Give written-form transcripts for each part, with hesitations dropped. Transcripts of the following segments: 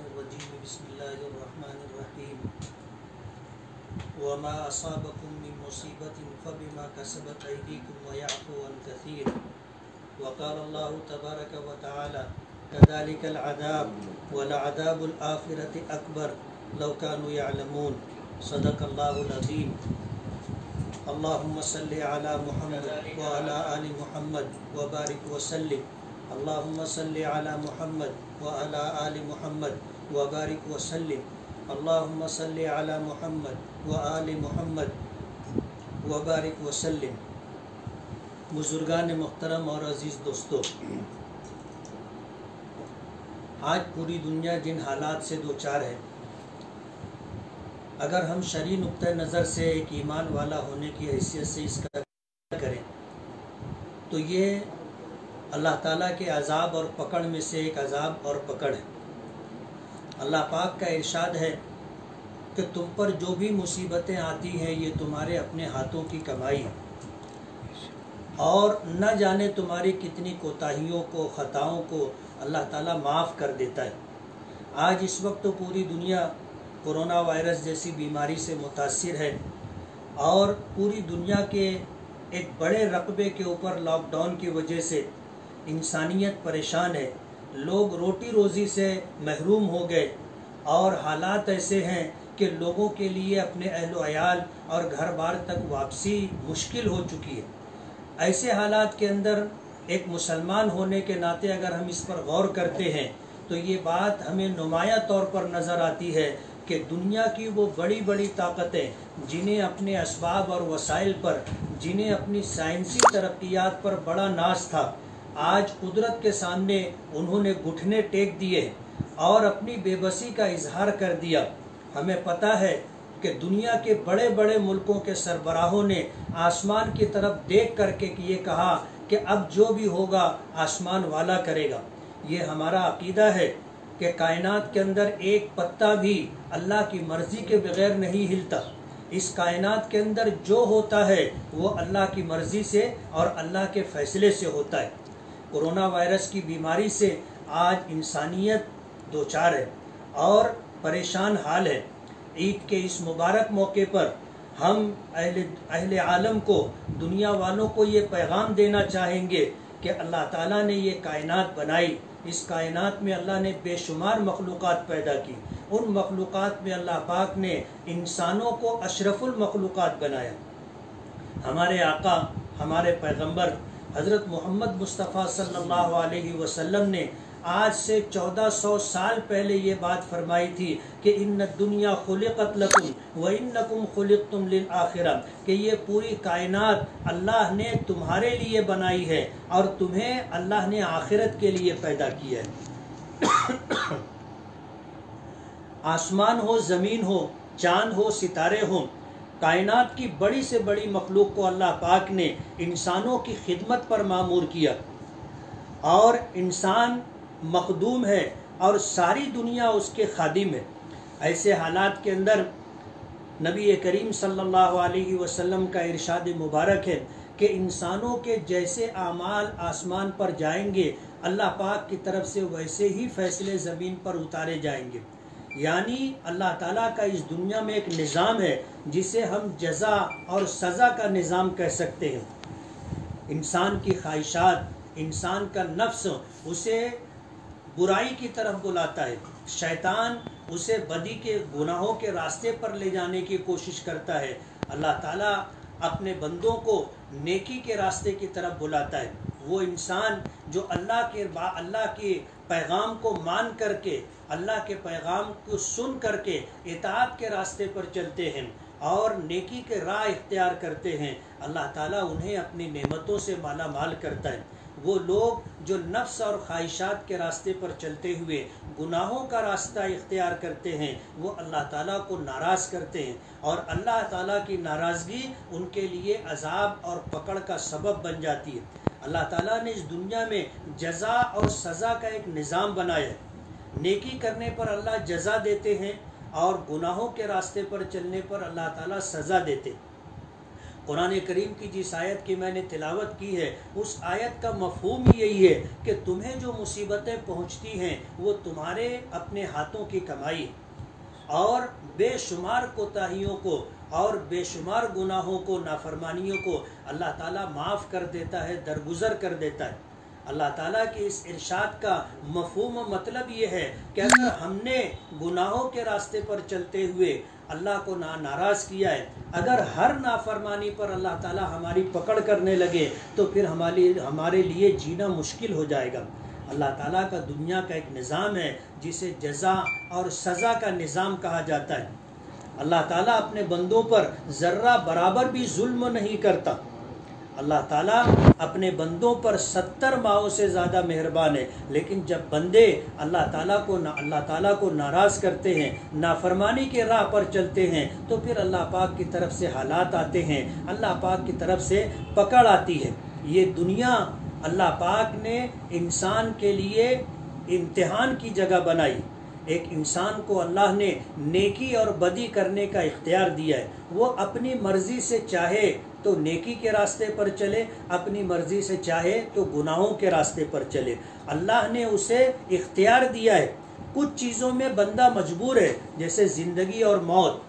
الرجيم بسم الله الرحمن الرحيم وما أصابكم من مصيبة فبما كسبت أيديكم ويعفو عن كثير وقال الله تبارك وتعالى كذلك العذاب ولعذاب الآخرة أكبر لو كانوا يعلمون صدق الله العظيم اللهم صل على محمد وعلى آل محمد وبارك وسلم اللهم صل على محمد وعلى آل محمد وبارك وسلم اللهم صل على محمد وآل محمد وبارك وسلم بزرگان محترم اور عزیز دوستو، آج پوری دنیا جن حالات سے دوچار ہے، اگر ہم شرعی نقطہ نظر سے ایک ایمان والا ہونے کی حیثیت سے اس کا کریں تو یہ اللہ تعالیٰ کے عذاب اور پکڑ میں سے ایک عذاب اور پکڑ ہے۔ اللہ پاک کا ارشاد ہے کہ تم پر جو بھی مصیبتیں آتی ہیں یہ تمہارے اپنے ہاتھوں کی کمائی ہے، اور نہ جانے تمہاری کتنی کوتاہیوں کو، خطاؤں کو اللہ تعالیٰ معاف کر دیتا ہے۔ آج اس وقت تو پوری دنیا کورونا وائرس جیسی بیماری سے متاثر ہے، اور پوری دنیا کے ایک بڑے رقبے کے اوپر لاک ڈاؤن کی وجہ سے انسانیت پریشان ہے، لوگ روٹی روزی سے محروم ہو گئے، اور حالات ایسے ہیں کہ لوگوں کے لیے اپنے اہل و عیال اور گھر بار تک واپسی مشکل ہو چکی ہے۔ ایسے حالات کے اندر ایک مسلمان ہونے کے ناطے اگر ہم اس پر غور کرتے ہیں تو یہ بات ہمیں نمایاں طور پر نظر آتی ہے کہ دنیا کی وہ بڑی بڑی طاقتیں جنہیں اپنے اسباب اور وسائل پر، جنہیں اپنی سائنسی ترقیات پر بڑا ناز تھا، آج قدرت کے سامنے انہوں نے گھٹنے ٹیک دیے اور اپنی بے بسی کا اظہار کر دیا۔ ہمیں پتہ ہے کہ دنیا کے بڑے بڑے ملکوں کے سربراہوں نے آسمان کی طرف دیکھ کر کے یہ کہا کہ اب جو بھی ہوگا آسمان والا کرے گا۔ یہ ہمارا عقیدہ ہے کہ کائنات کے اندر ایک پتا بھی اللہ کی مرضی کے بغیر نہیں ہلتا۔ اس کائنات کے اندر جو ہوتا ہے وہ اللہ کی مرضی سے اور اللہ کے فیصلے سے ہوتا ہے۔ کورونا وائرس کی بیماری سے آج انسانیت دوچار ہے اور پریشان حال ہے۔ عید کے اس مبارک موقع پر ہم اہل عالم کو، دنیا والوں کو یہ پیغام دینا چاہیں گے کہ اللہ تعالیٰ نے یہ کائنات بنائی، اس کائنات میں اللہ نے بے شمار مخلوقات پیدا کی، ان مخلوقات میں اللہ پاک نے انسانوں کو اشرف المخلوقات بنایا۔ ہمارے آقا، ہمارے پیغمبر حضرت محمد مصطفیٰ صلی اللہ علیہ وسلم نے آج سے 1400 سال پہلے یہ بات فرمائی تھی کہ ان الدنیا خلقت لکم وانکم خلقتم للآخرہ، کہ یہ پوری کائنات اللہ نے تمہارے لیے بنائی ہے اور تمہیں اللہ نے آخرت کے لیے پیدا کیا ہے۔ آسمان ہو، زمین ہو، چاند ہو، ستارے ہوں، کائنات کی بڑی سے بڑی مخلوق کو اللہ پاک نے انسانوں کی خدمت پر مامور کیا، اور انسان مخدوم ہے اور ساری دنیا اس کے خادم ہے۔ ایسے حالات کے اندر نبی کریم صلی اللہ علیہ وسلم کا ارشاد مبارک ہے کہ انسانوں کے جیسے اعمال آسمان پر جائیں گے، اللہ پاک کی طرف سے ویسے ہی فیصلے زمین پر اتارے جائیں گے۔ یعنی اللہ تعالیٰ کا اس دنیا میں ایک نظام ہے جسے ہم جزا اور سزا کا نظام کہہ سکتے ہیں۔ انسان کی خواہشات، انسان کا نفس اسے برائی کی طرف بلاتا ہے، شیطان اسے بدی کے، گناہوں کے راستے پر لے جانے کی کوشش کرتا ہے۔ اللہ تعالیٰ اپنے بندوں کو نیکی کے راستے کی طرف بلاتا ہے۔ وہ انسان جو اللہ کے پیغام کو مان کر کے، اللہ کے پیغام کو سن کر کے اطاعت کے راستے پر چلتے ہیں اور نیکی کے راہ اختیار کرتے ہیں، اللہ تعالیٰ انہیں اپنی نعمتوں سے مالا مال کرتا ہے۔ وہ لوگ جو نفس اور خواہشات کے راستے پر چلتے ہوئے گناہوں کا راستہ اختیار کرتے ہیں، وہ اللہ تعالیٰ کو ناراض کرتے ہیں، اور اللہ تعالیٰ کی ناراضگی ان کے لیے عذاب اور پکڑ کا سبب بن جاتی ہے۔ اللہ تعالیٰ نے اس دنیا میں جزا اور سزا کا ایک نظام بنایا ہے۔ نیکی کرنے پر اللہ جزا دیتے ہیں اور گناہوں کے راستے پر چلنے پر اللہ تعالیٰ سزا دیتے ہیں۔ قرآن کریم کی جس آیت کی میں نے تلاوت کی ہے اس آیت کا مفہوم یہی ہے کہ تمہیں جو مصیبتیں پہنچتی ہیں وہ تمہارے اپنے ہاتھوں کی کمائی اور بے شمار کوتاہیوں کو اور بے شمار گناہوں کو، نافرمانیوں کو اللہ تعالیٰ معاف کر دیتا ہے، درگزر کر دیتا ہے۔ اللہ تعالیٰ کے اس ارشاد کا مفہوم و مطلب یہ ہے کہ اگر ہم نے گناہوں کے راستے پر چلتے ہوئے اللہ کو ناراض کیا ہے، اگر ہر نافرمانی پر اللہ تعالیٰ ہماری پکڑ کرنے لگے تو پھر ہمارے لیے جینا مشکل ہو جائے گا۔ اللہ تعالیٰ کا دنیا کا ایک نظام ہے جسے جزا اور سزا کا نظام کہا جاتا ہے۔ اللہ تعالیٰ اپنے بندوں پر ذرہ برابر بھی ظلم نہیں کرتا۔ اللہ تعالیٰ اپنے بندوں پر 70 ماؤں سے زیادہ مہربان ہے، لیکن جب بندے اللہ تعالیٰ کو ناراض کرتے ہیں، نافرمانی کے راہ پر چلتے ہیں، تو پھر اللہ پاک کی طرف سے حالات آتے ہیں، اللہ پاک کی طرف سے پکڑ آتی ہے۔ یہ دنیا اللہ پاک نے انسان کے لیے امتحان کی جگہ بنائی۔ ایک انسان کو اللہ نے نیکی اور بدی کرنے کا اختیار دیا ہے، وہ اپنی مرضی سے چاہے تو نیکی کے راستے پر چلے، اپنی مرضی سے چاہے تو گناہوں کے راستے پر چلے۔ اللہ نے اسے اختیار دیا ہے۔ کچھ چیزوں میں بندہ مجبور ہے، جیسے زندگی اور موت،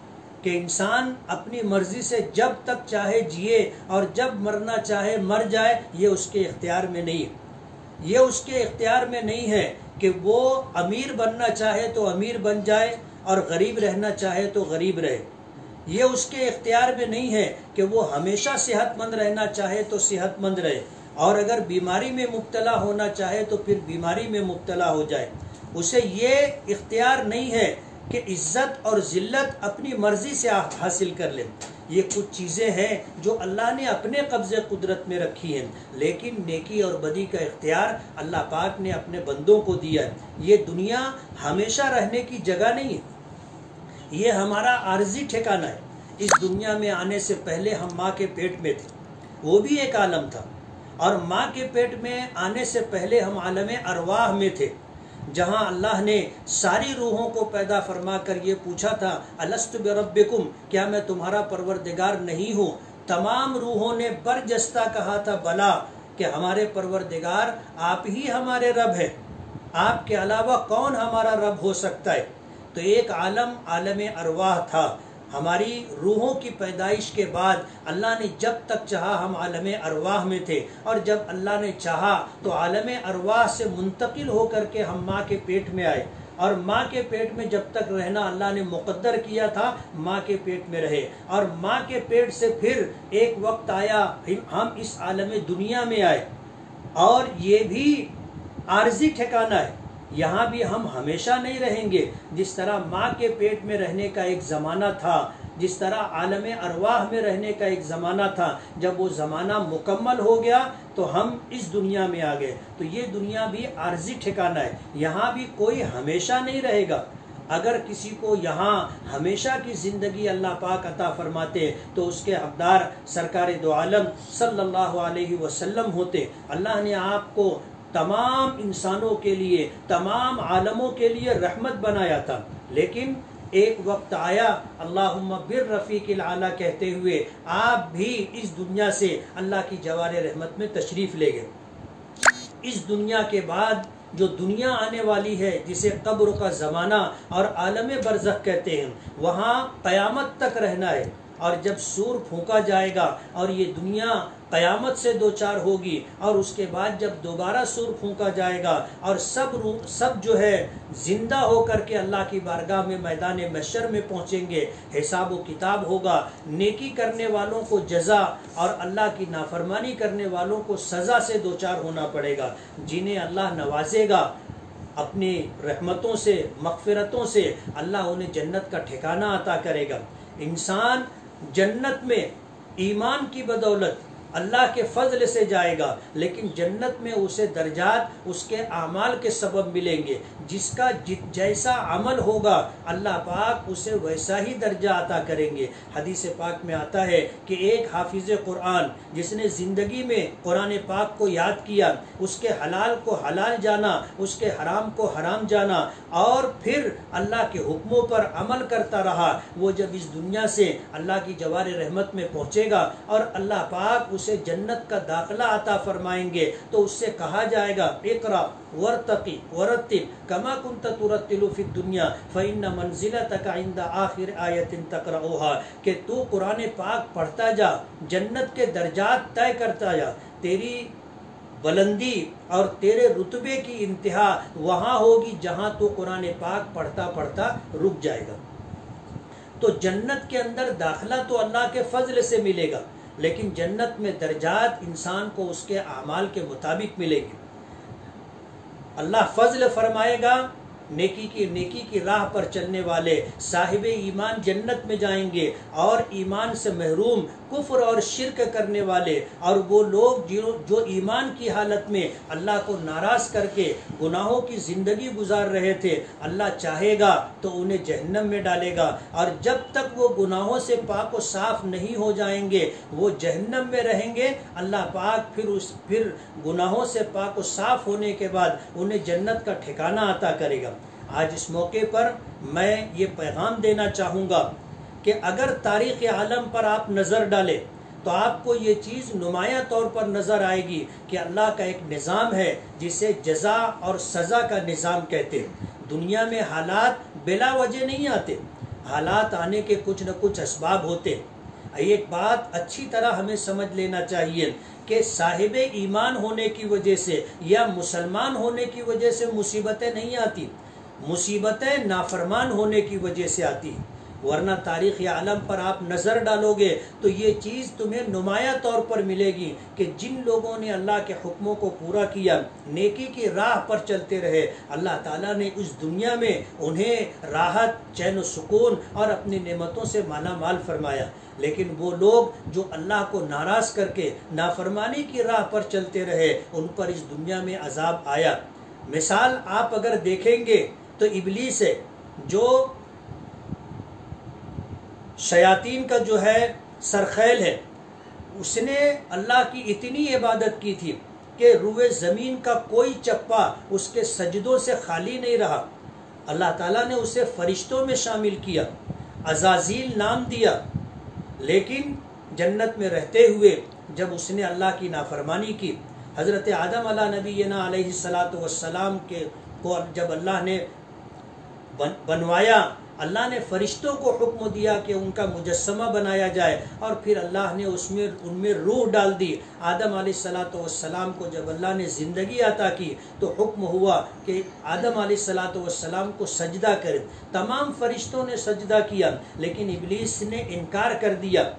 کہ انسان اپنی مرضی سے جب تک چاہے جیے اور جب مرنا چاہے مر جائے، یہ اس کے اختیار میں نہیں ہے۔ یہ اس کے اختیار میں نہیں ہے کہ وہ امیر بننا چاہے تو امیر بن جائے اور غریب رہنا چاہے تو غریب رہے۔ یہ اس کے اختیار میں نہیں ہے کہ وہ ہمیشہ صحت مند رہنا چاہے تو صحت مند رہے، اور اگر بیماری میں مبتلا ہونا چاہے تو پھر بیماری میں مبتلا ہو جائے۔ اسے یہ اختیار نہیں ہے کہ عزت اور ذلت اپنی مرضی سے حاصل کر لے۔ یہ کچھ چیزیں ہیں جو اللہ نے اپنے قبضے قدرت میں رکھی ہیں، لیکن نیکی اور بدی کا اختیار اللہ پاک نے اپنے بندوں کو دیا ہے۔ یہ دنیا ہمیشہ رہنے کی جگہ نہیں ہے، یہ ہمارا عارضی ٹھکانہ ہے۔ اس دنیا میں آنے سے پہلے ہم ماں کے پیٹ میں تھے، وہ بھی ایک عالم تھا، اور ماں کے پیٹ میں آنے سے پہلے ہم عالم ارواح میں تھے، جہاں اللہ نے ساری روحوں کو پیدا فرما کر یہ پوچھا تھا، الست بربکم، کیا میں تمہارا پروردگار نہیں ہوں؟ تمام روحوں نے برجستہ کہا تھا بلا، کہ ہمارے پروردگار آپ ہی ہمارے رب ہیں، آپ کے علاوہ کون ہمارا رب ہو سکتا ہے؟ تو ایک عالم ارواح تھا۔ ہماری روحوں کی پیدائش کے بعد اللہ نے جب تک چاہا ہم عالم ارواح میں تھے، اور جب اللہ نے چاہا تو عالم ارواح سے منتقل ہو کر کے ہم ماں کے پیٹ میں آئے، اور ماں کے پیٹ میں جب تک رہنا اللہ نے مقدر کیا تھا ماں کے پیٹ میں رہے، اور ماں کے پیٹ سے پھر ایک وقت آیا ہم اس عالم دنیا میں آئے، اور یہ بھی عارضی ٹھکانہ ہے، یہاں بھی ہم ہمیشہ نہیں رہیں گے۔ جس طرح ماں کے پیٹ میں رہنے کا ایک زمانہ تھا، جس طرح عالم ارواح میں رہنے کا ایک زمانہ تھا، جب وہ زمانہ مکمل ہو گیا تو ہم اس دنیا میں آ گئے۔ تو یہ دنیا بھی عارضی ٹھکانہ ہے، یہاں بھی کوئی ہمیشہ نہیں رہے گا۔ اگر کسی کو یہاں ہمیشہ کی زندگی اللہ پاک عطا فرماتے تو اس کے حقدار سرکار دو عالم صلی اللہ علیہ وسلم ہوتے۔ اللہ نے آپ کو تمام انسانوں کے لیے، تمام عالموں کے لیے رحمت بنایا تھا، لیکن ایک وقت آیا اللہم بالرفیق الاعلی کہتے ہوئے آپ بھی اس دنیا سے اللہ کی جوار رحمت میں تشریف لے گئے۔ اس دنیا کے بعد جو دنیا آنے والی ہے، جسے قبر کا زمانہ اور عالم برزخ کہتے ہیں، وہاں قیامت تک رہنا ہے، اور جب سور پھونکا جائے گا اور یہ دنیا قیامت سے دوچار ہوگی، اور اس کے بعد جب دوبارہ سور پھونکا جائے گا اور سب جو ہے زندہ ہو کر کے اللہ کی بارگاہ میں میدان محشر میں پہنچیں گے، حساب و کتاب ہوگا، نیکی کرنے والوں کو جزا اور اللہ کی نافرمانی کرنے والوں کو سزا سے دوچار ہونا پڑے گا۔ جنہیں اللہ نوازے گا اپنی رحمتوں سے، مغفرتوں سے، اللہ انہیں جنت کا ٹھکانہ عطا کرے گا۔ انسان جنت میں ایمان کی بدولت اللہ کے فضل سے جائے گا، لیکن جنت میں اسے درجات اس کے اعمال کے سبب ملیں گے۔ جس کا جیسا عمل ہوگا اللہ پاک اسے ویسا ہی درجہ عطا کریں گے۔ حدیث پاک میں آتا ہے کہ ایک حافظ قرآن جس نے زندگی میں قرآن پاک کو یاد کیا، اس کے حلال کو حلال جانا، اس کے حرام کو حرام جانا، اور پھر اللہ کے حکموں پر عمل کرتا رہا، وہ جب اس دنیا سے اللہ کی جوار رحمت میں پہنچے گا اور اللہ پاک اسے جنت کا داخلہ عطا فرمائیں گے، تو اس سے کہا جائے گا اقرا ورتقی ورتل کما کنت ترتل فی الدنیا فإن منزلتک عند آخر آیت تقرأها، کہ تو قرآن پاک پڑھتا جا، جنت کے درجات طے کرتا جا، تیری بلندی اور تیرے رتبے کی انتہا وہاں ہوگی جہاں تو قرآن پاک پڑھتا پڑھتا رک جائے گا۔ تو جنت کے اندر داخلہ تو اللہ کے فضل سے ملے گا، لیکن جنت میں درجات انسان کو اس کے اعمال کے مطابق ملے گی۔ اللہ فضل فرمائے گا، نیکی کی راہ پر چلنے والے صاحب ایمان جنت میں جائیں گے، اور ایمان سے محروم کفر اور شرک کرنے والے اور وہ لوگ جو ایمان کی حالت میں اللہ کو ناراض کر کے گناہوں کی زندگی گزار رہے تھے، اللہ چاہے گا تو انہیں جہنم میں ڈالے گا، اور جب تک وہ گناہوں سے پاک و صاف نہیں ہو جائیں گے وہ جہنم میں رہیں گے۔ اللہ پاک پھر گناہوں سے پاک و صاف ہونے کے بعد انہیں جنت کا ٹھکانہ عطا کرے گا۔ آج اس موقع پر میں یہ پیغام دینا چاہوں گا کہ اگر تاریخ عالم پر آپ نظر ڈالیں تو آپ کو یہ چیز نمایاں طور پر نظر آئے گی کہ اللہ کا ایک نظام ہے جسے جزا اور سزا کا نظام کہتے ہیں۔ دنیا میں حالات بلا وجہ نہیں آتے، حالات آنے کے کچھ نہ کچھ اسباب ہوتے۔ ایک بات اچھی طرح ہمیں سمجھ لینا چاہیے کہ صاحب ایمان ہونے کی وجہ سے یا مسلمان ہونے کی وجہ سے مصیبتیں نہیں آتی، مصیبتیں نافرمان ہونے کی وجہ سے آتی ہیں۔ ورنہ تاریخ عالم پر آپ نظر ڈالو گے تو یہ چیز تمہیں نمایاں طور پر ملے گی کہ جن لوگوں نے اللہ کے حکموں کو پورا کیا، نیکی کی راہ پر چلتے رہے، اللہ تعالیٰ نے اس دنیا میں انہیں راحت، چین و سکون اور اپنی نعمتوں سے مالا مال فرمایا۔ لیکن وہ لوگ جو اللہ کو ناراض کر کے نافرمانی کی راہ پر چلتے رہے، ان پر اس دنیا میں عذاب آیا۔ مثال آپ اگر دیکھیں گے تو ابلیس ہے، جو شیاطین کا جو ہے سرخیل ہے، اس نے اللہ کی اتنی عبادت کی تھی کہ روئے زمین کا کوئی چپا اس کے سجدوں سے خالی نہیں رہا۔ اللہ تعالیٰ نے اسے فرشتوں میں شامل کیا، عزازیل نام دیا، لیکن جنت میں رہتے ہوئے جب اس نے اللہ کی نافرمانی کی، حضرت آدم علیہ نبینا علیہ السلام کو جب اللہ نے بنوایا، اللہ نے فرشتوں کو حکم دیا کہ ان کا مجسمہ بنایا جائے، اور پھر اللہ نے ان میں روح ڈال دی۔ آدم علیہ السلام کو جب اللہ نے زندگی عطا کی تو حکم ہوا کہ آدم علیہ السلام کو سجدہ کرے۔ تمام فرشتوں نے سجدہ کیا، لیکن ابلیس نے انکار کر دیا،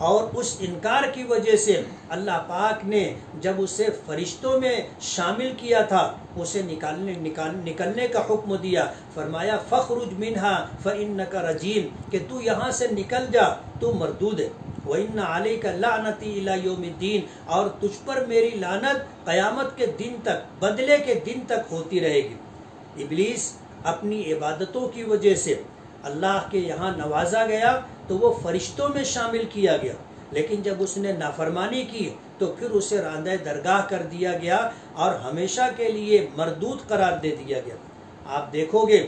اور اس انکار کی وجہ سے اللہ پاک نے جب اسے فرشتوں میں شامل کیا تھا اسے نکلنے کا حکم دیا۔ فرمایا فخرج منہا فإنک رجیم، کہ تو یہاں سے نکل جا، تو مردود ہے۔ وإن علیک لعنتی الی یوم الدین، اور تجھ پر میری لعنت قیامت کے دن تک، بدلے کے دن تک ہوتی رہے گی۔ ابلیس اپنی عبادتوں کی وجہ سے اللہ کے یہاں نوازا گیا تو وہ فرشتوں میں شامل کیا گیا، لیکن جب اس نے نافرمانی کی تو پھر اسے راندہ درگاہ کر دیا گیا اور ہمیشہ کے لیے مردود قرار دے دیا گیا۔ آپ دیکھو گے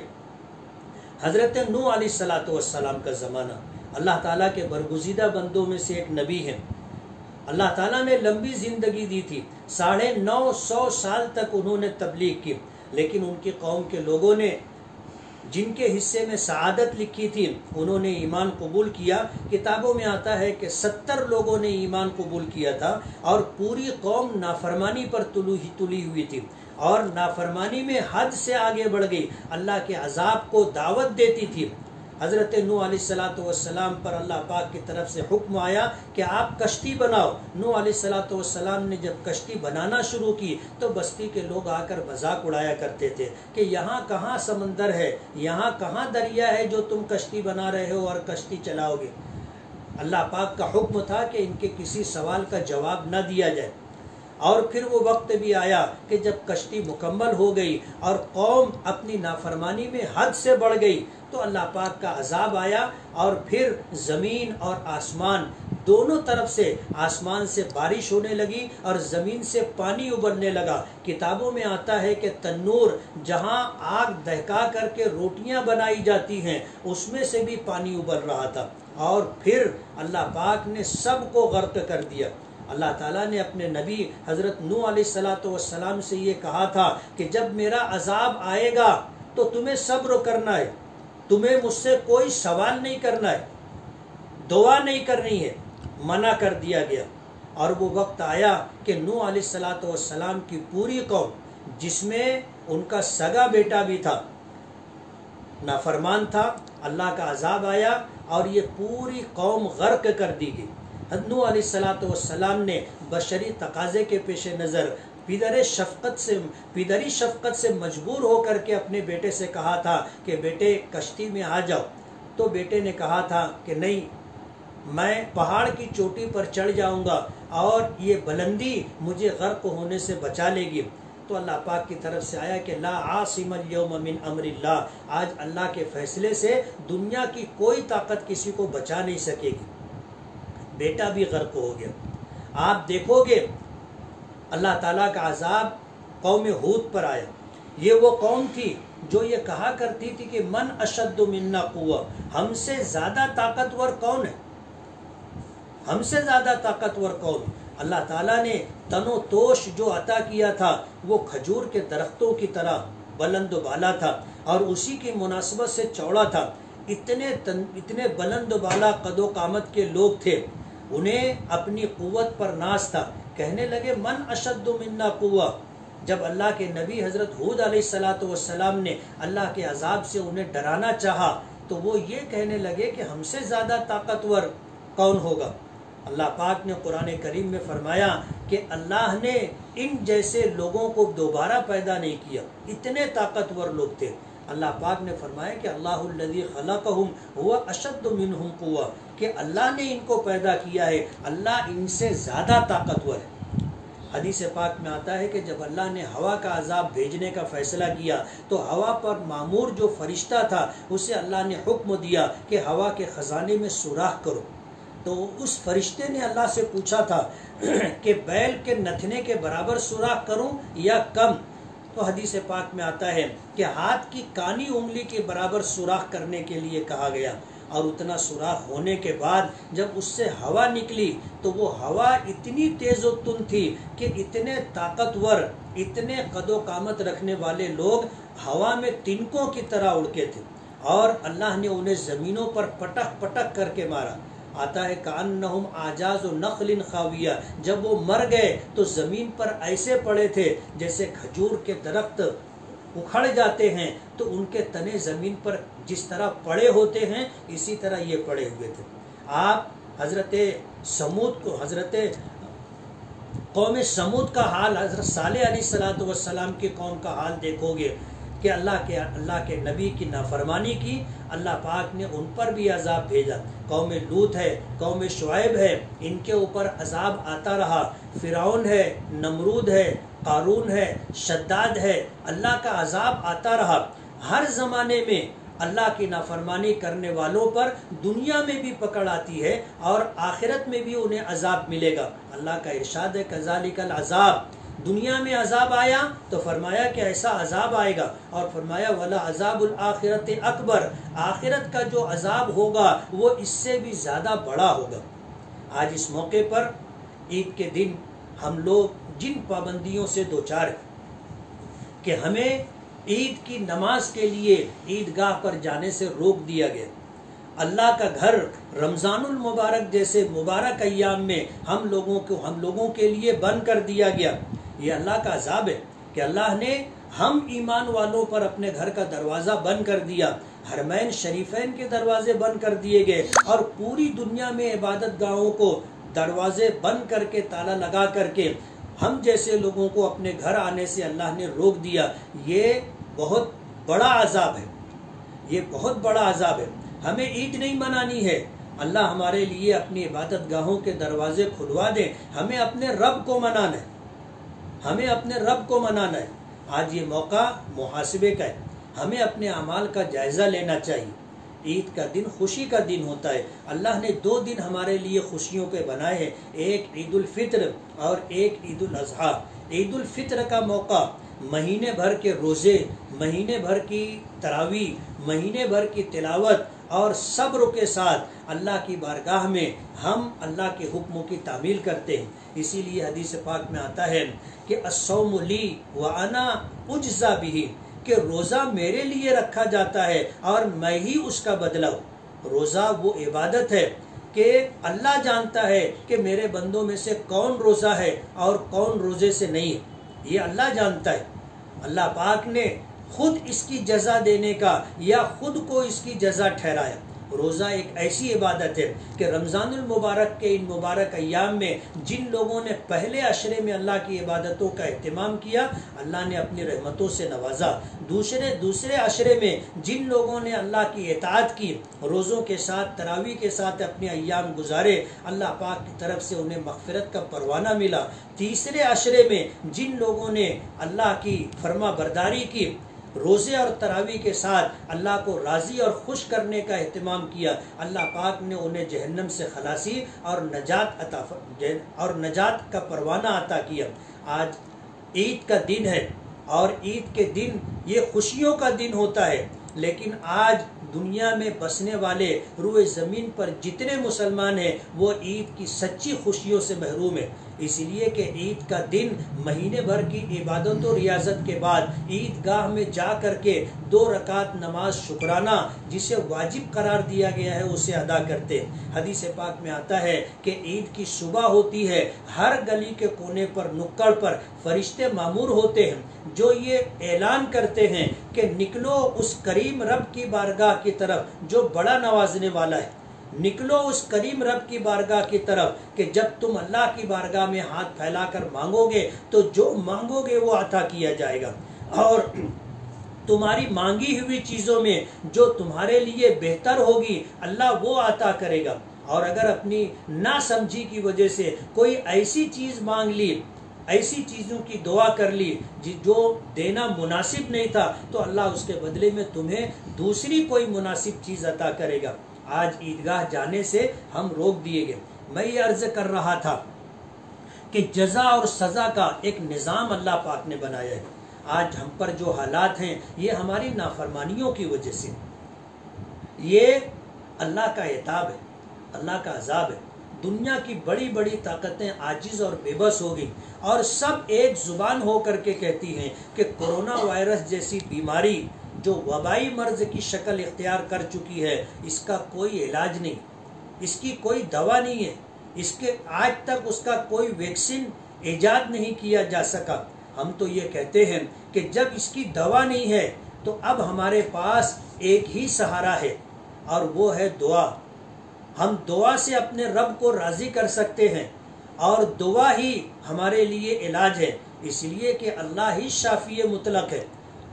حضرت نوح علیہ السلام کا زمانہ، اللہ تعالیٰ کے برگزیدہ بندوں میں سے ایک نبی ہیں۔ اللہ تعالیٰ نے لمبی زندگی دی تھی، 950 سال تک انہوں نے تبلیغ کی، لیکن ان کی قوم کے لوگوں نے جن کے حصے میں سعادت لکھی تھی انہوں نے ایمان قبول کیا۔ کتابوں میں آتا ہے کہ 70 لوگوں نے ایمان قبول کیا تھا، اور پوری قوم نافرمانی پر تلی ہوئی تھی، اور نافرمانی میں حد سے آگے بڑھ گئی، اللہ کے عذاب کو دعوت دیتی تھی۔ حضرت نوح علیہ السلام پر اللہ پاک کی طرف سے حکم آیا کہ آپ کشتی بناؤ۔ نوح علیہ السلام نے جب کشتی بنانا شروع کی تو بستی کے لوگ آ کر مذاق اڑایا کرتے تھے کہ یہاں کہاں سمندر ہے، یہاں کہاں دریا ہے جو تم کشتی بنا رہے ہو اور کشتی چلاؤ گے۔ اللہ پاک کا حکم تھا کہ ان کے کسی سوال کا جواب نہ دیا جائے. اور پھر وہ وقت بھی آیا کہ جب کشتی مکمل ہو گئی اور قوم اپنی نافرمانی میں حد سے بڑھ گئی تو اللہ پاک کا عذاب آیا، اور پھر زمین اور آسمان دونوں طرف سے، آسمان سے بارش ہونے لگی اور زمین سے پانی ابلنے لگا. کتابوں میں آتا ہے کہ تنور جہاں آگ دہکا کر کے روٹیاں بنائی جاتی ہیں اس میں سے بھی پانی ابل رہا تھا، اور پھر اللہ پاک نے سب کو غرق کر دیا. اللہ تعالیٰ نے اپنے نبی حضرت نوح علیہ السلام سے یہ کہا تھا کہ جب میرا عذاب آئے گا تو تمہیں صبر کرنا ہے، تمہیں مجھ سے کوئی سوال نہیں کرنا ہے، دعا نہیں کرنی ہے. منع کر دیا گیا. اور وہ وقت آیا کہ نوح علیہ السلام کی پوری قوم، جس میں ان کا سگا بیٹا بھی تھا، نافرمان تھا، اللہ کا عذاب آیا اور یہ پوری قوم غرق کر دی گئی. نوح علیہ السلام نے بشری تقاضے کے پیش نظر پدری شفقت سے مجبور ہو کر کے اپنے بیٹے سے کہا تھا کہ بیٹے کشتی میں آ جاؤ. تو بیٹے نے کہا تھا کہ نہیں، میں پہاڑ کی چوٹی پر چڑھ جاؤں گا اور یہ بلندی مجھے غرق ہونے سے بچا لے گی. تو اللہ پاک کی طرف سے آیا کہ لا عاصم اليوم من امر اللہ، آج اللہ کے فیصلے سے دنیا کی کوئی طاقت کسی کو بچا نہیں سکے گی. بیٹا بھی غرق ہو گیا. آپ دیکھو گے اللہ تعالیٰ کا عذاب قوم ہود پر آیا. یہ وہ قوم تھی جو یہ کہا کرتی تھی کہ من اشد منا قوہ، ہم سے زیادہ طاقتور کون ہے، ہم سے زیادہ طاقتور کون. اللہ تعالیٰ نے تن و توش جو عطا کیا تھا وہ کھجور کے درختوں کی طرح بلند و بالا تھا اور اسی کی مناسبت سے چوڑا تھا. اتنے بلند و بالا قد و قامت کے لوگ تھے، انہیں اپنی قوت پر ناز تھا. کہنے لگے من اشد منا قوہ. جب اللہ کے نبی حضرت ہود علیہ السلام نے اللہ کے عذاب سے انہیں ڈرانا چاہا تو وہ یہ کہنے لگے کہ ہم سے زیادہ طاقتور کون ہوگا. اللہ پاک نے قرآن کریم میں فرمایا کہ اللہ نے ان جیسے لوگوں کو دوبارہ پیدا نہیں کیا، اتنے طاقتور لوگ تھے. اللہ پاک نے فرمایا کہ اللہ الذی خلقہم هو اشد منہم قوہ، کہ اللہ نے ان کو پیدا کیا ہے، اللہ ان سے زیادہ طاقتور ہے. حدیث پاک میں آتا ہے کہ جب اللہ نے ہوا کا عذاب بھیجنے کا فیصلہ کیا تو ہوا پر مامور جو فرشتہ تھا اسے اللہ نے حکم دیا کہ ہوا کے خزانے میں سوراخ کرو. تو اس فرشتے نے اللہ سے پوچھا تھا کہ بیل کے نتھنے کے برابر سوراخ کروں یا کم. تو حدیث پاک میں آتا ہے کہ ہاتھ کی کانی انگلی کے برابر سوراخ کرنے کے لیے کہا گیا. اور اتنا سوراخ ہونے کے بعد جب اس سے ہوا نکلی تو وہ ہوا اتنی تیز و تند تھی کہ اتنے طاقتور، اتنے قد و قامت رکھنے والے لوگ ہوا میں تنکوں کی طرح اڑ کے تھے، اور اللہ نے انہیں زمینوں پر پٹک پٹک کر کے مارا. آتا ہے کأنہم اعجاز نخل خاویہ، جب وہ مر گئے تو زمین پر ایسے پڑے تھے جیسے کھجور کے درخت اکھڑ جاتے ہیں تو ان کے تنے زمین پر جس طرح پڑے ہوتے ہیں اسی طرح یہ پڑے ہوئے تھے. آپ حضرت سمود کو، حضرت قوم سمود کا حال، حضرت صالح علیہ السلام کی قوم کا حال دیکھو گے کہ اللہ کے نبی کی نافرمانی کی، اللہ پاک نے ان پر بھی عذاب بھیجا. قوم لوط ہے، قوم شعیب ہے، ان کے اوپر عذاب آتا رہا. فرعون ہے، نمرود ہے، قارون ہے، شداد ہے، اللہ کا عذاب آتا رہا. ہر زمانے میں اللہ کی نافرمانی کرنے والوں پر دنیا میں بھی پکڑ آتی ہے اور آخرت میں بھی انہیں عذاب ملے گا. اللہ کا ارشاد ہے کذالک العذاب. دنیا میں عذاب آیا تو فرمایا کہ ایسا عذاب آئے گا، اور فرمایا ولا عذاب الآخرت اکبر، آخرت کا جو عذاب ہوگا وہ اس سے بھی زیادہ بڑا ہوگا. آج اس موقع پر عید کے دن ہم لوگ جن پابندیوں سے دوچار ہیں کہ ہمیں عید کی نماز کے لیے عیدگاہ پر جانے سے روک دیا گیا، اللہ کا گھر رمضان المبارک جیسے مبارک ایام میں ہم لوگوں کے لیے بند کر دیا گیا. یہ اللہ کا عذاب ہے کہ اللہ نے ہم ایمان والوں پر اپنے گھر کا دروازہ بند کر دیا. حرمین شریفین کے دروازے بند کر دیے گئے اور پوری دنیا میں عبادت گاہوں کو دروازے بند کر کے تالا لگا کر کے ہم جیسے لوگوں کو اپنے گھر آنے سے اللہ نے روک دیا. یہ بہت بڑا عذاب ہے، یہ بہت بڑا عذاب ہے. ہمیں عید نہیں منانی ہے، اللہ ہمارے لیے اپنی عبادت گاہوں کے دروازے کھلوا دیں. ہمیں اپنے رب کو منانا ہے, ہمیں اپنے رب کو منانا ہے. آج یہ موقع محاسبے کا ہے, ہمیں اپنے اعمال کا جائزہ لینا چاہیے. عید کا دن خوشی کا دن ہوتا ہے. اللہ نے 2 دن ہمارے لیے خوشیوں کے بنائے ہیں, ایک عید الفطر اور ایک عید الاضحیٰ. عید الفطر کا موقع مہینے بھر کے روزے, مہینے بھر کی تراویح, مہینے بھر کی تلاوت اور صبر کے ساتھ اللہ کی بارگاہ میں ہم اللہ کے حکموں کی تعمیل کرتے ہیں. اسی لیے حدیث پاک میں آتا ہے کہ الصوم لی وانا اجزا بہ, کہ روزہ میرے لیے رکھا جاتا ہے اور میں ہی اس کا بدلہ ہوں. روزہ وہ عبادت ہے کہ اللہ جانتا ہے کہ میرے بندوں میں سے کون روزہ ہے اور کون روزے سے نہیں ہے. یہ اللہ جانتا ہے. اللہ پاک نے خود اس کی جزا دینے کا یا خود کو اس کی جزا ٹھہرایا. روزہ ایک ایسی عبادت ہے کہ رمضان المبارک کے ان مبارک ایام میں جن لوگوں نے پہلے عشرے میں اللہ کی عبادتوں کا اہتمام کیا, اللہ نے اپنی رحمتوں سے نوازا. دوسرے عشرے میں جن لوگوں نے اللہ کی اطاعت کی, روزوں کے ساتھ تراویح کے ساتھ اپنے ایام گزارے, اللہ پاک کی طرف سے انہیں مغفرت کا پروانہ ملا. تیسرے عشرے میں جن لوگوں نے اللہ کی فرما برداری کی, روزے اور تراویح کے ساتھ اللہ کو راضی اور خوش کرنے کا اہتمام کیا, اللہ پاک نے انہیں جہنم سے خلاصی اور نجات کا پروانہ عطا کیا. آج عید کا دن ہے اور عید کے دن یہ خوشیوں کا دن ہوتا ہے, لیکن آج دنیا میں بسنے والے روئے زمین پر جتنے مسلمان ہیں وہ عید کی سچی خوشیوں سے محروم ہیں. اس لیے کہ عید کا دن مہینے بھر کی عبادت و ریاضت کے بعد عید گاہ میں جا کر کے 2 رکعت نماز شکرانہ جسے واجب قرار دیا گیا ہے اسے ادا کرتے. حدیث پاک میں آتا ہے کہ عید کی صبح ہوتی ہے, ہر گلی کے کونے پر نکڑ پر فرشتے مامور ہوتے ہیں جو یہ اعلان کرتے ہیں کہ نکلو اس کریم رب کی بارگاہ کی طرف جو بڑا نوازنے والا ہے. نکلو اس کریم رب کی بارگاہ کی طرف کہ جب تم اللہ کی بارگاہ میں ہاتھ پھیلا کر مانگو گے تو جو مانگو گے وہ عطا کیا جائے گا, اور تمہاری مانگی ہوئی چیزوں میں جو تمہارے لیے بہتر ہوگی اللہ وہ عطا کرے گا. اور اگر اپنی ناسمجھی کی وجہ سے کوئی ایسی چیز مانگ لی, ایسی چیزوں کی دعا کر لی جو دینا مناسب نہیں تھا, تو اللہ اس کے بدلے میں تمہیں دوسری کوئی مناسب چیز عطا کرے گا. آج عیدگاہ جانے سے ہم روک دیے گئے. میں یہ عرض کر رہا تھا کہ جزا اور سزا کا ایک نظام اللہ پاک نے بنایا ہے. آج ہم پر جو حالات ہیں یہ ہماری نافرمانیوں کی وجہ سے, یہ اللہ کا عتاب ہے, اللہ کا عذاب ہے. دنیا کی بڑی بڑی طاقتیں عاجز اور بے بس ہو گئی اور سب ایک زبان ہو کر کے کہتی ہیں کہ کورونا وائرس جیسی بیماری جو وبائی مرض کی شکل اختیار کر چکی ہے, اس کا کوئی علاج نہیں, اس کی کوئی دوا نہیں ہے, اس کے آج تک اس کا کوئی ویکسین ایجاد نہیں کیا جا سکا. ہم تو یہ کہتے ہیں کہ جب اس کی دوا نہیں ہے تو اب ہمارے پاس ایک ہی سہارا ہے اور وہ ہے دعا. ہم دعا سے اپنے رب کو راضی کر سکتے ہیں اور دعا ہی ہمارے لیے علاج ہے, اس لیے کہ اللہ ہی شافی مطلق ہے.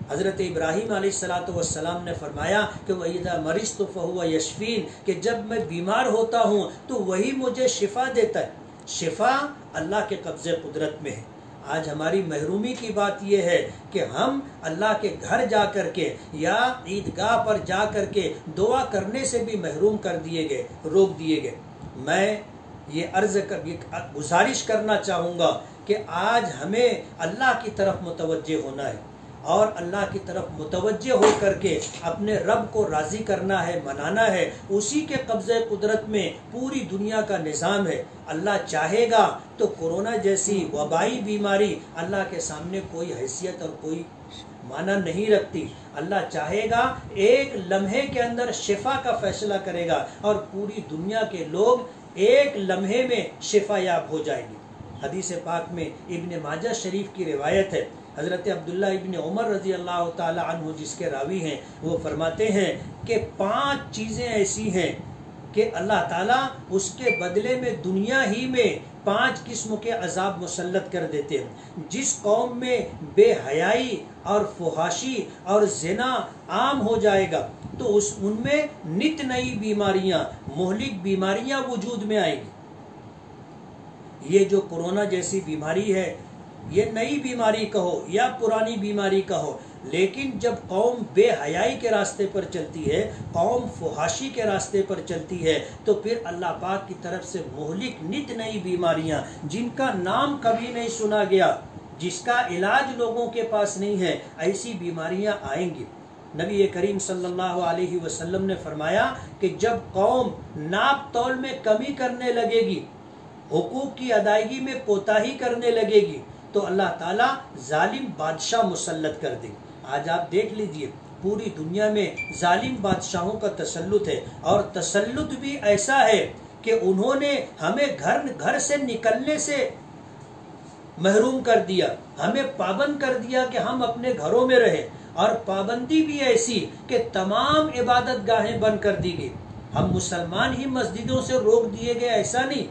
حضرت ابراہیم علیہ السلام نے فرمایا کہ وَإِذَا مَرِضْتُ فَهُوَ يَشْفِينِ, کہ جب میں بیمار ہوتا ہوں تو وہی مجھے شفا دیتا ہے. شفا اللہ کے قبضے قدرت میں ہے. آج ہماری محرومی کی بات یہ ہے کہ ہم اللہ کے گھر جا کر کے یا عیدگاہ پر جا کر کے دعا کرنے سے بھی محروم کر دیے گئے, روک دیے گئے. میں یہ گزارش کرنا چاہوں گا کہ آج ہمیں اللہ کی طرف متوجہ ہونا ہے اور اللہ کی طرف متوجہ ہو کر کے اپنے رب کو راضی کرنا ہے, منانا ہے. اسی کے قبضے قدرت میں پوری دنیا کا نظام ہے. اللہ چاہے گا تو کورونا جیسی وبائی بیماری اللہ کے سامنے کوئی حیثیت اور کوئی معنی نہیں رکھتی. اللہ چاہے گا ایک لمحے کے اندر شفا کا فیصلہ کرے گا اور پوری دنیا کے لوگ ایک لمحے میں شفا یاب ہو جائیں گے. حدیث پاک میں ابن ماجہ شریف کی روایت ہے, حضرت عبداللہ ابن عمر رضی اللہ تعالی عنہ جس کے راوی ہیں, وہ فرماتے ہیں کہ 5 چیزیں ایسی ہیں کہ اللہ تعالیٰ اس کے بدلے میں دنیا ہی میں 5 قسم کے عذاب مسلط کر دیتے ہیں۔ جس قوم میں بے حیائی اور فحاشی اور زنا عام ہو جائے گا تو ان میں نت نئی بیماریاں، مہلک بیماریاں وجود میں آئیں گی۔ یہ جو کورونا جیسی بیماری ہے، یہ نئی بیماری کہو یا پرانی بیماری کہو، لیکن جب قوم بے حیائی کے راستے پر چلتی ہے، قوم فحاشی کے راستے پر چلتی ہے، تو پھر اللہ پاک کی طرف سے مہلک نت نئی بیماریاں جن کا نام کبھی نہیں سنا گیا، جس کا علاج لوگوں کے پاس نہیں ہے، ایسی بیماریاں آئیں گی۔ نبی کریم صلی اللہ علیہ وسلم نے فرمایا کہ جب قوم ناپ تول میں کمی کرنے لگے گی، حقوق کی ادائیگی میں کوتاہی کرنے لگے گی، تو اللہ تعالیٰ ظالم بادشاہ مسلط کر دے۔ آج آپ دیکھ لیجئے پوری دنیا میں ظالم بادشاہوں کا تسلط ہے، اور تسلط بھی ایسا ہے کہ انہوں نے ہمیں گھر سے نکلنے سے محروم کر دیا، ہمیں پابند کر دیا کہ ہم اپنے گھروں میں رہیں، اور پابندی بھی ایسی کہ تمام عبادت گاہیں بند کر دی گئی۔ ہم مسلمان ہی مسجدوں سے روک دیے گئے ایسا نہیں،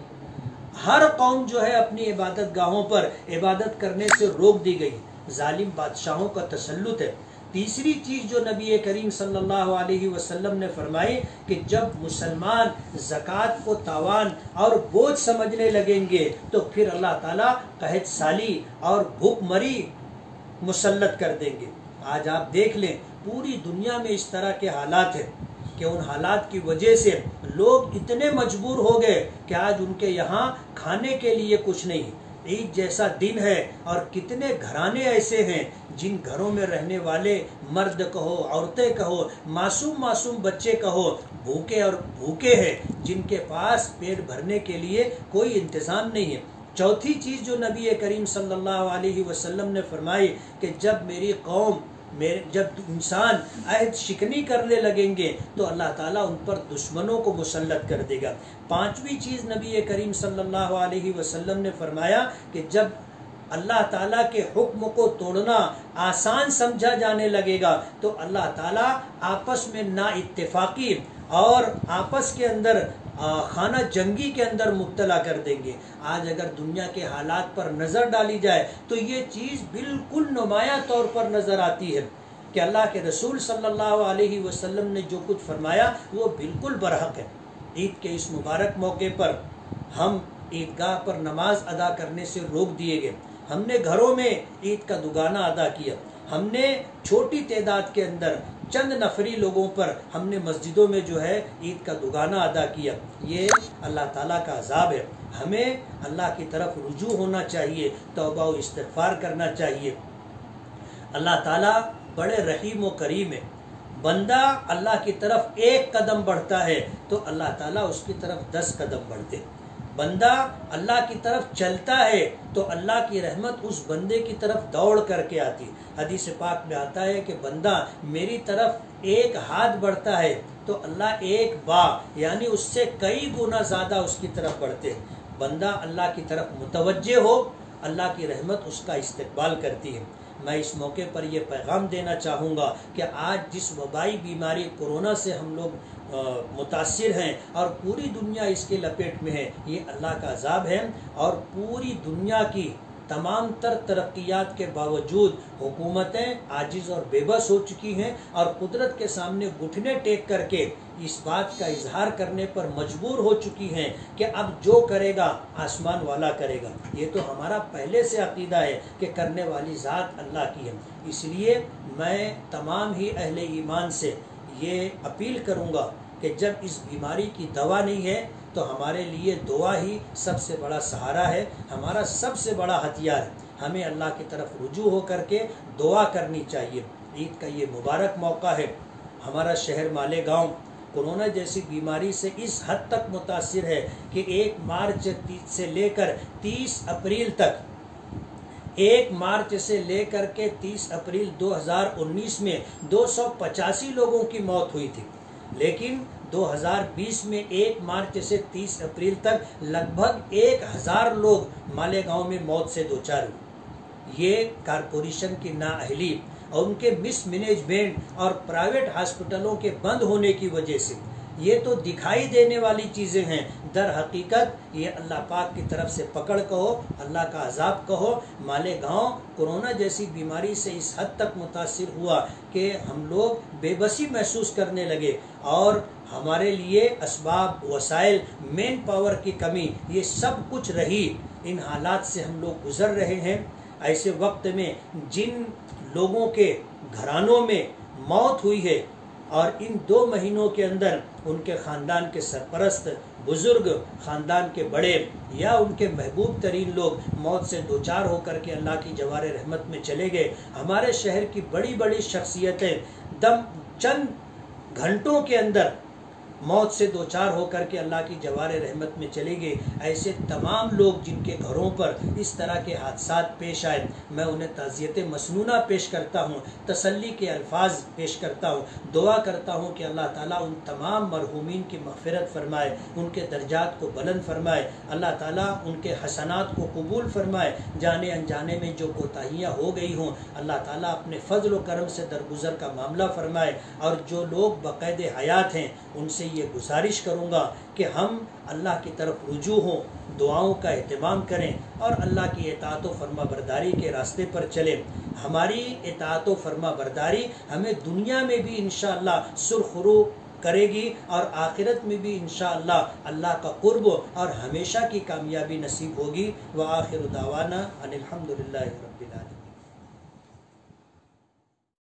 ہر قوم جو ہے اپنی عبادت گاہوں پر عبادت کرنے سے روک دی گئی۔ ظالم بادشاہوں کا تسلط ہے۔ تیسری چیز جو نبی کریم صلی اللہ علیہ وسلم نے فرمائی کہ جب مسلمان زکوٰۃ کو تاوان اور بوجھ سمجھنے لگیں گے تو پھر اللہ تعالیٰ قحط سالی اور بھوک مری مسلط کر دیں گے۔ آج آپ دیکھ لیں پوری دنیا میں اس طرح کے حالات ہیں کہ ان حالات کی وجہ سے لوگ اتنے مجبور ہو گئے کہ آج ان کے یہاں کھانے کے لیے کچھ نہیں۔ عید جیسا دن ہے اور کتنے گھرانے ایسے ہیں جن گھروں میں رہنے والے مرد کہو، عورتیں کہو، معصوم بچے کہو، بھوکے ہیں، جن کے پاس پیٹ بھرنے کے لیے کوئی انتظام نہیں ہے۔ چوتھی چیز جو نبی کریم صلی اللہ علیہ وسلم نے فرمائی کہ جب انسان عہد شکنی کرنے لگیں گے تو اللہ تعالیٰ ان پر دشمنوں کو مسلط کر دے گا۔ پانچویں چیز نبی کریم صلی اللہ علیہ وسلم نے فرمایا کہ جب اللہ تعالیٰ کے حکم کو توڑنا آسان سمجھا جانے لگے گا تو اللہ تعالیٰ آپس میں نا اتفاقی اور آپس کے اندر خانہ جنگی کے اندر مبتلا کر دیں گے۔ آج اگر دنیا کے حالات پر نظر ڈالی جائے تو یہ چیز بالکل نمایاں طور پر نظر آتی ہے کہ اللہ کے رسول صلی اللہ علیہ وسلم نے جو کچھ فرمایا وہ بالکل برحق ہے۔ عید کے اس مبارک موقع پر ہم عیدگاہ پر نماز ادا کرنے سے روک دیے گئے، ہم نے گھروں میں عید کا دگانہ ادا کیا، ہم نے چھوٹی تعداد کے اندر چند نفری لوگوں پر ہم نے مسجدوں میں جو ہے عید کا دگانہ ادا کیا۔ یہ اللہ تعالیٰ کا عذاب ہے۔ ہمیں اللہ کی طرف رجوع ہونا چاہیے، توبہ و استغفار کرنا چاہیے۔ اللہ تعالیٰ بڑے رحیم و کریم ہے۔ بندہ اللہ کی طرف ایک قدم بڑھتا ہے تو اللہ تعالیٰ اس کی طرف 10 قدم بڑھتے۔ بندہ اللہ کی طرف چلتا ہے تو اللہ کی رحمت اس بندے کی طرف دوڑ کر کے آتی۔ حدیث پاک میں آتا ہے کہ بندہ میری طرف ایک ہاتھ بڑھتا ہے تو اللہ ایک با یعنی اس سے کئی گنا زیادہ اس کی طرف بڑھتے۔ بندہ اللہ کی طرف متوجہ ہو، اللہ کی رحمت اس کا استقبال کرتی ہے۔ میں اس موقع پر یہ پیغام دینا چاہوں گا کہ آج جس وبائی بیماری کورونا سے ہم لوگ متاثر ہیں اور پوری دنیا اس کے لپیٹ میں ہے، یہ اللہ کا عذاب ہے، اور پوری دنیا کی تمام تر ترقیات کے باوجود حکومتیں عاجز اور بے بس ہو چکی ہیں اور قدرت کے سامنے گھٹنے ٹیک کر کے اس بات کا اظہار کرنے پر مجبور ہو چکی ہیں کہ اب جو کرے گا آسمان والا کرے گا۔ یہ تو ہمارا پہلے سے عقیدہ ہے کہ کرنے والی ذات اللہ کی ہے۔ اس لیے میں تمام ہی اہل ایمان سے یہ اپیل کروں گا کہ جب اس بیماری کی دوا نہیں ہے تو ہمارے لیے دعا ہی سب سے بڑا سہارا ہے، ہمارا سب سے بڑا ہتھیار ہے۔ ہمیں اللہ کی طرف رجوع ہو کر کے دعا کرنی چاہیے۔ عید کا یہ مبارک موقع ہے۔ ہمارا شہر مالیگاؤں کورونا جیسی بیماری سے اس حد تک متاثر ہے کہ 1 مارچ سے لے کر 30 اپریل تک 1 مارچ سے لے کر کے 30 اپریل 2019 میں 285 لوگوں کی موت ہوئی تھی، لیکن 2020 میں 1 مارچ سے 30 اپریل تک لگ بھگ 1000 لوگ مالیگاؤں میں موت سے دوچار ہوئے۔ یہ کارپوریشن کی نااہلی اور ان کے مس مینجمنٹ اور پرائیویٹ ہاسپٹلوں کے بند ہونے کی وجہ سے، یہ تو دکھائی دینے والی چیزیں ہیں، در حقیقت یہ اللہ پاک کی طرف سے پکڑ کہو، اللہ کا عذاب کہو۔ مالیگاؤں کورونا جیسی بیماری سے اس حد تک متاثر ہوا کہ ہم لوگ بے بسی محسوس کرنے لگے، اور ہمارے لیے اسباب، وسائل، مین پاور کی کمی، یہ سب کچھ رہی۔ ان حالات سے ہم لوگ گزر رہے ہیں۔ ایسے وقت میں جن لوگوں کے گھرانوں میں موت ہوئی ہے اور ان 2 مہینوں کے اندر ان کے خاندان کے سرپرست، بزرگ، خاندان کے بڑے یا ان کے محبوب ترین لوگ موت سے دوچار ہو کر کے اللہ کی جوار رحمت میں چلے گئے، ہمارے شہر کی بڑی بڑی شخصیتیں چند گھنٹوں کے اندر موت سے دوچار ہو کر کے اللہ کی جوار رحمت میں چلے گئے، ایسے تمام لوگ جن کے گھروں پر اس طرح کے حادثات پیش آئے، میں انہیں تعزیت مسنونہ پیش کرتا ہوں، تسلی کے الفاظ پیش کرتا ہوں، دعا کرتا ہوں کہ اللہ تعالیٰ ان تمام مرحومین کی مغفرت فرمائے، ان کے درجات کو بلند فرمائے، اللہ تعالیٰ ان کے حسنات کو قبول فرمائے، جانے انجانے میں جو کوتاہیاں ہو گئی ہوں اللہ تعالیٰ اپنے فضل و کرم سے درگزر کا معاملہ فرمائے، اور جو لوگ بقید حیات ہیں ان سے یہ گزارش کروں گا کہ ہم اللہ کی طرف رجوع ہوں، دعاؤں کا اہتمام کریں اور اللہ کی اطاعت و فرما برداری کے راستے پر چلیں۔ ہماری اطاعت و فرما برداری ہمیں دنیا میں بھی انشاءاللہ سرخرو کرے گی اور آخرت میں بھی انشاءاللہ اللہ کا قرب اور ہمیشہ کی کامیابی نصیب ہوگی۔ وآخر دعوانا ان الحمدللہ رب العالمین۔